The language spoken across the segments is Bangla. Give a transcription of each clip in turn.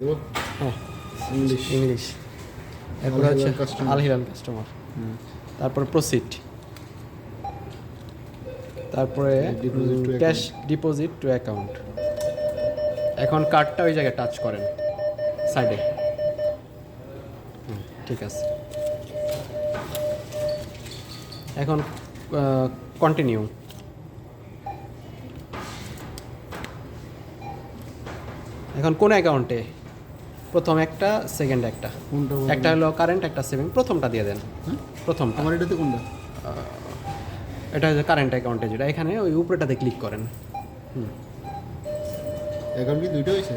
হ্যাঁ ইংলিশ ইংলিশ। এরপরে আল হচ্ছে Hilal customer। Al Hilal customer, তারপর প্রসিড, তারপরে Deposit to cash deposit two account. এখন কার্ডটা ওই জায়গায় টাচ করেন সাইডে। ঠিক আছে, এখন কন্টিনিউ। এখন কোন অ্যাকাউন্টে? প্রথম একটা, সেকেন্ড একটা। কোনটা একটা হলো কারেন্ট, একটা সেভিং। প্রথমটা দিয়ে দেন, প্রথমটা। আমার এটাতে কোনটা? এটা হচ্ছে কারেন্ট অ্যাকাউন্টে, যেটা এখানে ওই উপরেটাতে ক্লিক করেন। অ্যাকাউন্ট কি দুইটা হয়েছে?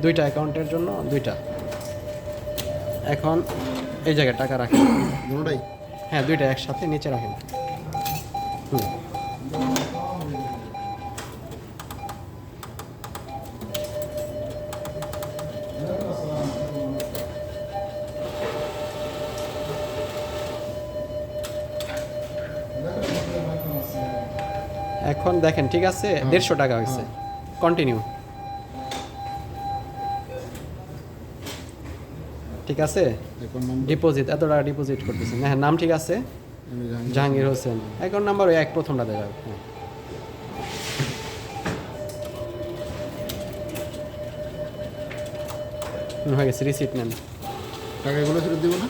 দুইটা অ্যাকাউন্টের জন্য দুইটা। এখন এই জায়গায় টাকা রাখেন। দুটোটাই? হ্যাঁ, দুইটা একসাথে নিচে রাখেন। এখন দেখেন, ঠিক আছে, 150 টাকা হয়েছে। কন্টিনিউ। ঠিক আছে, অ্যাকাউন্ট নাম্বার ডিপোজিট এত টাকা ডিপোজিট করতেছেন। হ্যাঁ, নাম ঠিক আছে, জাহাঙ্গীর হোসেন। অ্যাকাউন্ট নাম্বার ওই এক প্রথমটা দেওয়া যাবে। হ্যাঁ, হয়ে গেছে। রিসিপ্ট নেন। টাকাগুলো ফেরত দিব না?